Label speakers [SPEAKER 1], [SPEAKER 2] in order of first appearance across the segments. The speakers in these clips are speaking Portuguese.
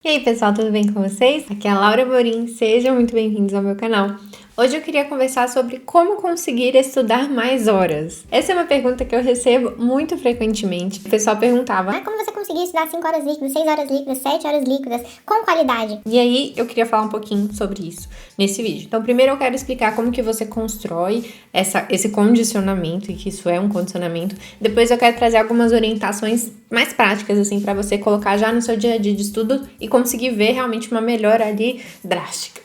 [SPEAKER 1] E aí pessoal, tudo bem com vocês? Aqui é a Laura Morim, sejam muito bem-vindos ao meu canal. Hoje eu queria conversar sobre como conseguir estudar mais horas. Essa é uma pergunta que eu recebo muito frequentemente. O pessoal perguntava:
[SPEAKER 2] como você conseguir estudar 5 horas líquidas, 6 horas líquidas, 7 horas líquidas, com qualidade?
[SPEAKER 1] E aí eu queria falar um pouquinho sobre isso nesse vídeo. Então primeiro eu quero explicar como que você constrói esse condicionamento, e que isso é um condicionamento. Depois eu quero trazer algumas orientações mais práticas, assim, pra você colocar já no seu dia a dia de estudo e conseguir ver realmente uma melhora ali drástica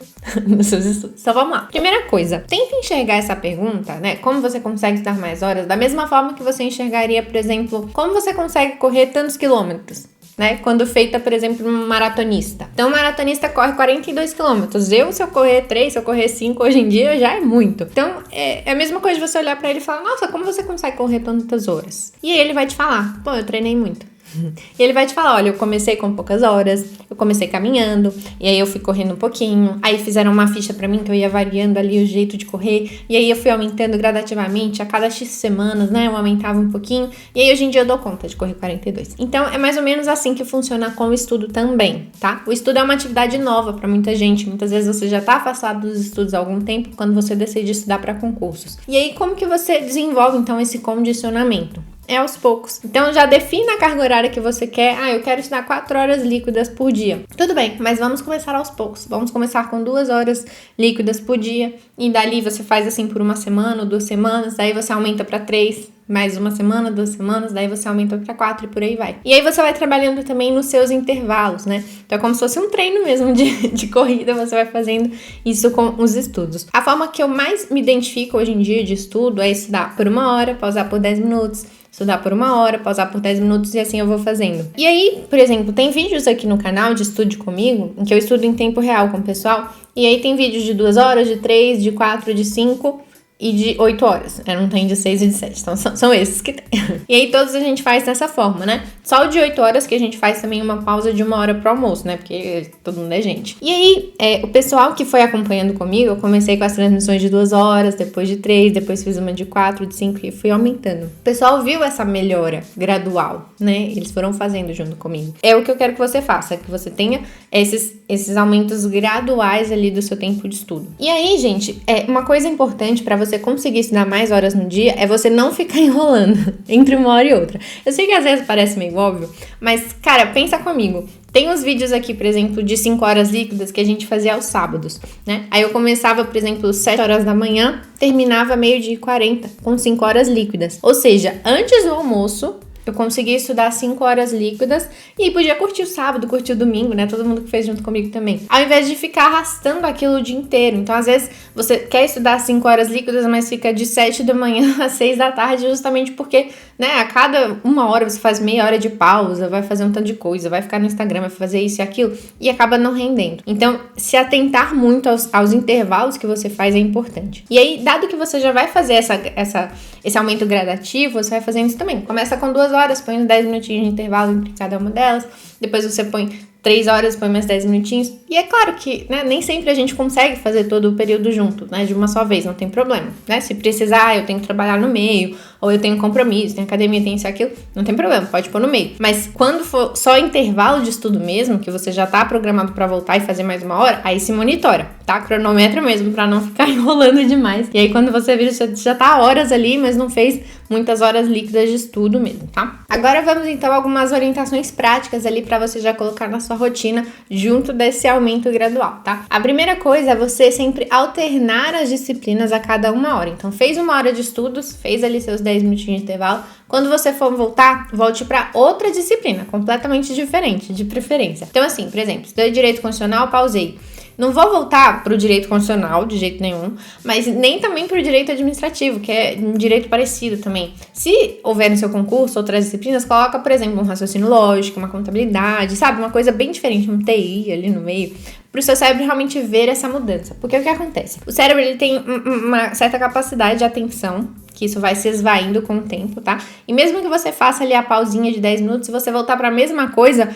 [SPEAKER 1] nos seus estudos. Então vamos lá. Primeira coisa, tenta enxergar essa pergunta, né? Como você consegue estudar mais horas? Da mesma forma que você enxergaria, por exemplo, como você consegue correr tantos quilômetros, né? Quando feita, por exemplo, um maratonista. Então, um maratonista corre 42 quilômetros. Se eu correr 3, se eu correr 5, hoje em dia já é muito. Então, é a mesma coisa de você olhar pra ele e falar: nossa, como você consegue correr tantas horas? E aí ele vai te falar: pô, eu treinei muito. E ele vai te falar: olha, eu comecei com poucas horas, eu comecei caminhando, e aí eu fui correndo um pouquinho, aí fizeram uma ficha pra mim que eu ia variando ali o jeito de correr, e aí eu fui aumentando gradativamente, a cada X semanas, né, eu aumentava um pouquinho, e aí hoje em dia eu dou conta de correr 42. Então, é mais ou menos assim que funciona com o estudo também, tá? O estudo é uma atividade nova pra muita gente, muitas vezes você já tá afastado dos estudos há algum tempo quando você decide estudar pra concursos. E aí, como que você desenvolve, então, esse condicionamento? É aos poucos. Então já defina a carga horária que você quer. Eu quero estudar 4 horas líquidas por dia. Tudo bem, mas vamos começar aos poucos. Vamos começar com 2 horas líquidas por dia. E dali você faz assim por uma semana ou 2 semanas. Daí você aumenta para 3, mais uma semana, 2 semanas. Daí você aumenta para 4 e por aí vai. E aí você vai trabalhando também nos seus intervalos, né? Então é como se fosse um treino mesmo de corrida. Você vai fazendo isso com os estudos. A forma que eu mais me identifico hoje em dia de estudo é estudar por 1 hora, pausar por 10 minutos. Estudar por 1 hora, pausar por 10 minutos e assim eu vou fazendo. E aí, por exemplo, tem vídeos aqui no canal de Estude Comigo, em que eu estudo em tempo real com o pessoal. E aí tem vídeos de 2 horas, de 3, de 4, de 5 e de 8 horas. Não tem de 6 e de 7, então são esses que tem. E aí todos a gente faz dessa forma, né? Só o de 8 horas que a gente faz também uma pausa de 1 hora pro almoço, né? Porque todo mundo é gente. E aí, o pessoal que foi acompanhando comigo, eu comecei com as transmissões de 2 horas, depois de 3, depois fiz uma de 4, de 5 e fui aumentando. O pessoal viu essa melhora gradual, né? Eles foram fazendo junto comigo. É o que eu quero que você faça, que você tenha esses aumentos graduais ali do seu tempo de estudo. E aí, gente, uma coisa importante pra você conseguir estudar mais horas no dia é você não ficar enrolando entre uma hora e outra. Eu sei que às vezes parece meio óbvio, mas, cara, pensa comigo. Tem uns vídeos aqui, por exemplo, de 5 horas líquidas que a gente fazia aos sábados, né? Aí eu começava, por exemplo, 7 horas da manhã, terminava meio-dia e 40 com 5 horas líquidas. Ou seja, antes do almoço, eu consegui estudar 5 horas líquidas e podia curtir o sábado, curtir o domingo, né? Todo mundo que fez junto comigo também. Ao invés de ficar arrastando aquilo o dia inteiro. Então, às vezes, você quer estudar 5 horas líquidas, mas fica de 7 da manhã às 6 da tarde, justamente porque, né, a cada 1 hora você faz meia hora de pausa, vai fazer um tanto de coisa, vai ficar no Instagram, vai fazer isso e aquilo, e acaba não rendendo. Então, se atentar muito aos intervalos que você faz é importante. E aí, dado que você já vai fazer esse aumento gradativo, você vai fazendo isso também. Começa com 2 horas, põe uns 10 minutinhos de intervalo entre cada uma delas, depois você põe 3 horas, põe mais 10 minutinhos. E é claro que, né, nem sempre a gente consegue fazer todo o período junto, né, de uma só vez, não tem problema, né? Se precisar, eu tenho que trabalhar no meio, ou eu tenho compromisso, tem academia, tem isso e aquilo, não tem problema, pode pôr no meio. Mas quando for só intervalo de estudo mesmo, que você já tá programado pra voltar e fazer mais 1 hora, aí se monitora, tá? Cronometra mesmo, pra não ficar enrolando demais. E aí quando você vira, você já tá horas ali, mas não fez muitas horas líquidas de estudo mesmo, tá? Agora vamos então a algumas orientações práticas ali pra você já colocar na sua rotina junto desse aumento gradual, tá? A primeira coisa é você sempre alternar as disciplinas a cada 1 hora. Então fez 1 hora de estudos, fez ali seus 10 minutinhos de intervalo. Quando você for voltar, volte para outra disciplina, completamente diferente, de preferência. Então assim, por exemplo, estudei direito constitucional, pausei. Não vou voltar para o direito constitucional de jeito nenhum, mas nem também para o direito administrativo, que é um direito parecido também. Se houver no seu concurso outras disciplinas, coloca, por exemplo, um raciocínio lógico, uma contabilidade, sabe? Uma coisa bem diferente, um TI ali no meio, para o seu cérebro realmente ver essa mudança. Porque o que acontece? O cérebro ele tem uma certa capacidade de atenção, que isso vai se esvaindo com o tempo, tá? E mesmo que você faça ali a pausinha de 10 minutos, se você voltar para a mesma coisa,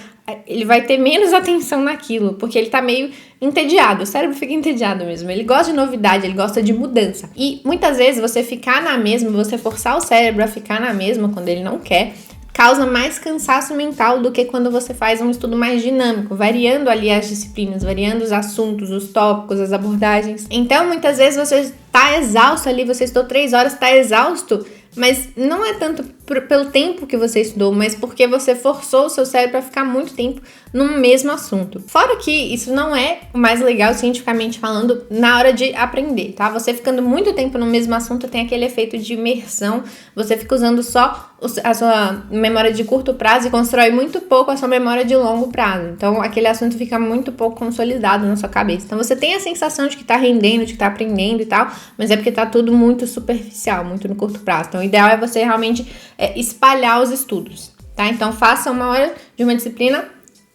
[SPEAKER 1] ele vai ter menos atenção naquilo, porque ele tá meio entediado. O cérebro fica entediado mesmo. Ele gosta de novidade, ele gosta de mudança. E muitas vezes você ficar na mesma, você forçar o cérebro a ficar na mesma quando ele não quer, causa mais cansaço mental do que quando você faz um estudo mais dinâmico, variando ali as disciplinas, variando os assuntos, os tópicos, as abordagens. Então, muitas vezes você tá exausto ali, você estudou 3 horas, tá exausto, mas não é tanto pelo tempo que você estudou, mas porque você forçou o seu cérebro a ficar muito tempo no mesmo assunto. Fora que isso não é o mais legal, cientificamente falando, na hora de aprender, tá? Você ficando muito tempo no mesmo assunto tem aquele efeito de imersão, você fica usando só a sua memória de curto prazo e constrói muito pouco a sua memória de longo prazo. Então, aquele assunto fica muito pouco consolidado na sua cabeça. Então, você tem a sensação de que tá rendendo, de que tá aprendendo e tal, mas é porque tá tudo muito superficial, muito no curto prazo. Então, o ideal é você realmente espalhar os estudos, tá? Então, faça 1 hora de uma disciplina,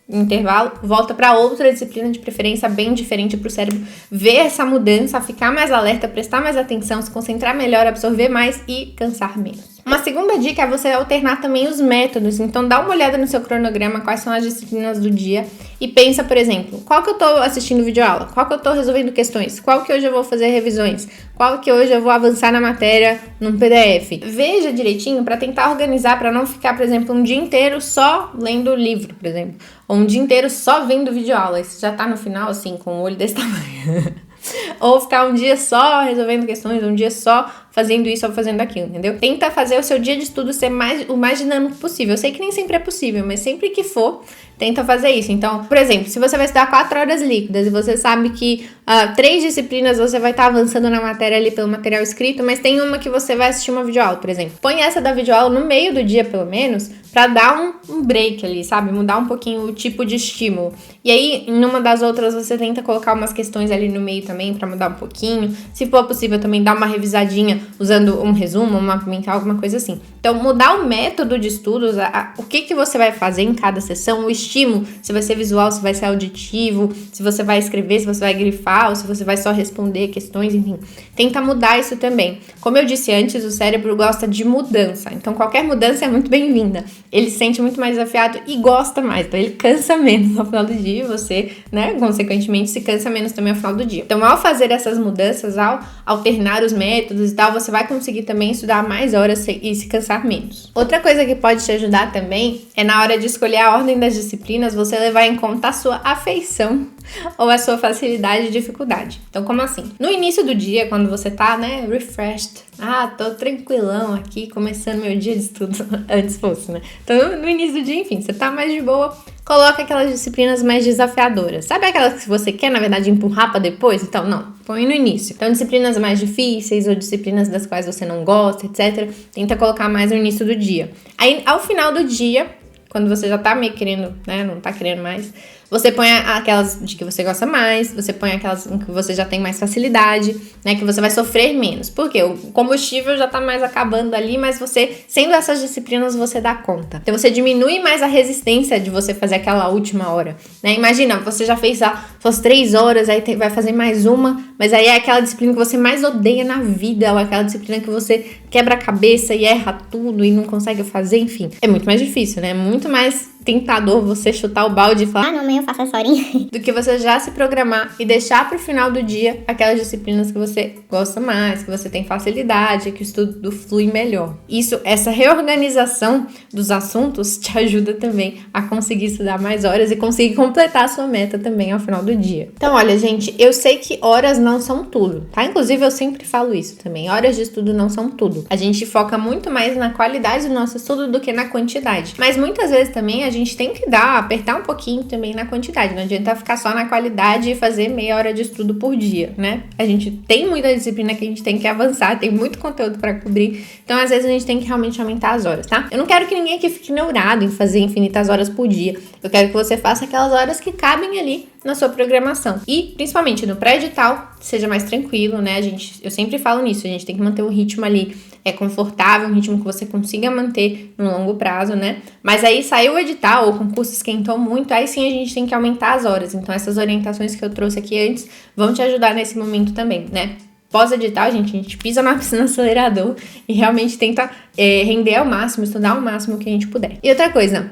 [SPEAKER 1] intervalo, volta para outra disciplina, de preferência bem diferente, para o cérebro ver essa mudança, ficar mais alerta, prestar mais atenção, se concentrar melhor, absorver mais e cansar menos. Uma segunda dica é você alternar também os métodos. Então, dá uma olhada no seu cronograma, quais são as disciplinas do dia e pensa, por exemplo, qual que eu tô assistindo videoaula, qual que eu tô resolvendo questões, qual que hoje eu vou fazer revisões, qual que hoje eu vou avançar na matéria num PDF. Veja direitinho para tentar organizar, para não ficar, por exemplo, um dia inteiro só lendo o livro, por exemplo, ou um dia inteiro só vendo videoaula. Isso já tá no final, assim, com o olho desse tamanho. Ou ficar um dia só resolvendo questões, um dia só fazendo isso ou fazendo aquilo, entendeu? Tenta fazer o seu dia de estudo ser o mais dinâmico possível. Eu sei que nem sempre é possível, mas sempre que for, tenta fazer isso. Então, por exemplo, se você vai estudar 4 horas líquidas e você sabe que 3 disciplinas você vai estar avançando na matéria ali pelo material escrito, mas tem uma que você vai assistir uma videoaula, por exemplo. Põe essa da videoaula no meio do dia, pelo menos, pra dar um break ali, sabe? Mudar um pouquinho o tipo de estímulo. E aí, em uma das outras, você tenta colocar umas questões ali no meio também pra mudar um pouquinho. Se for possível, também dar uma revisadinha usando um resumo, um mapa mental, alguma coisa assim. Então, mudar o método de estudos, o que você vai fazer em cada sessão, o estímulo, se vai ser visual, se vai ser auditivo, se você vai escrever, se você vai grifar, ou se você vai só responder questões, enfim. Tenta mudar isso também. Como eu disse antes, o cérebro gosta de mudança. Então, qualquer mudança é muito bem-vinda. Ele se sente muito mais desafiado e gosta mais. Então, ele cansa menos ao final do dia e você, né, consequentemente, se cansa menos também ao final do dia. Então, ao fazer essas mudanças, ao alternar os métodos e tal, você vai conseguir também estudar mais horas e se cansar menos. Outra coisa que pode te ajudar também é na hora de escolher a ordem das disciplinas, você levar em conta a sua afeição ou a sua facilidade e dificuldade. Então, como assim? No início do dia, quando você tá, né, refreshed, tô tranquilão aqui, começando meu dia de estudo, antes fosse, né? Então, no início do dia, enfim, você tá mais de boa, coloca aquelas disciplinas mais desafiadoras. Sabe aquelas que você quer, na verdade, empurrar pra depois? Então, não, põe no início. Então, disciplinas mais difíceis ou disciplinas das quais você não gosta, etc. Tenta colocar mais no início do dia. Aí, ao final do dia, quando você já tá meio querendo, né, não tá querendo mais, você põe aquelas de que você gosta mais, você põe aquelas em que você já tem mais facilidade, né, que você vai sofrer menos. Porque o combustível já tá mais acabando ali, mas você, sendo essas disciplinas, você dá conta. Então, você diminui mais a resistência de você fazer aquela última hora, né? Imagina, você já fez suas 3 horas, aí vai fazer mais uma, mas aí é aquela disciplina que você mais odeia na vida, ou aquela disciplina que você quebra a cabeça e erra tudo e não consegue fazer, enfim. É muito mais difícil, né? É muito mais tentador você chutar o balde e falar
[SPEAKER 2] não, amanhã eu faço essa horinha.
[SPEAKER 1] do que você já se programar e deixar pro final do dia aquelas disciplinas que você gosta mais, que você tem facilidade, que o estudo flui melhor. Essa reorganização dos assuntos te ajuda também a conseguir estudar mais horas e conseguir completar a sua meta também ao final do dia. Então, olha, gente, eu sei que horas não são tudo, tá? Inclusive, eu sempre falo isso também. Horas de estudo não são tudo. A gente foca muito mais na qualidade do nosso estudo do que na quantidade. Mas muitas vezes também a gente tem que apertar um pouquinho também na quantidade. Não adianta ficar só na qualidade e fazer meia hora de estudo por dia, né? A gente tem muita disciplina que a gente tem que avançar, tem muito conteúdo pra cobrir. Então, às vezes, a gente tem que realmente aumentar as horas, tá? Eu não quero que ninguém aqui fique neurado em fazer infinitas horas por dia. Eu quero que você faça aquelas horas que cabem ali na sua programação. E, principalmente, no pré-edital, seja mais tranquilo, né? Eu sempre falo nisso, a gente tem que manter um ritmo ali confortável, um ritmo que você consiga manter no longo prazo, né? Mas aí saiu o edital, o concurso esquentou muito, aí sim a gente tem que aumentar as horas. Então, essas orientações que eu trouxe aqui antes vão te ajudar nesse momento também, né? Pós-edital, a gente pisa na piscina no acelerador e realmente tenta render ao máximo, estudar ao máximo que a gente puder. E outra coisa,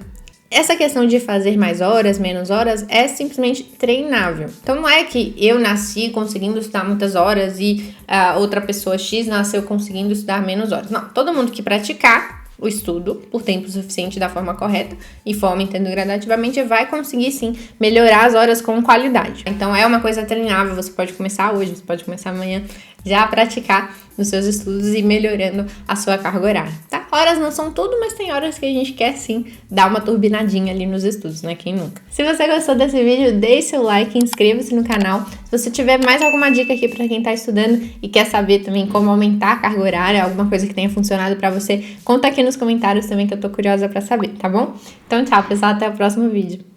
[SPEAKER 1] essa questão de fazer mais horas, menos horas, é simplesmente treinável. Então, não é que eu nasci conseguindo estudar muitas horas e outra pessoa X nasceu conseguindo estudar menos horas. Não, todo mundo que praticar o estudo por tempo suficiente da forma correta e for aumentando gradativamente, vai conseguir sim melhorar as horas com qualidade. Então é uma coisa treinável, você pode começar hoje, você pode começar amanhã já a praticar nos seus estudos e melhorando a sua carga horária, tá? Horas não são tudo, mas tem horas que a gente quer sim dar uma turbinadinha ali nos estudos, né? Quem nunca? Se você gostou desse vídeo, deixe seu like, inscreva-se no canal. Se você tiver mais alguma dica aqui para quem tá estudando e quer saber também como aumentar a carga horária, alguma coisa que tenha funcionado para você, conta aqui nos comentários também que eu tô curiosa para saber, tá bom? Então tchau, pessoal, até o próximo vídeo.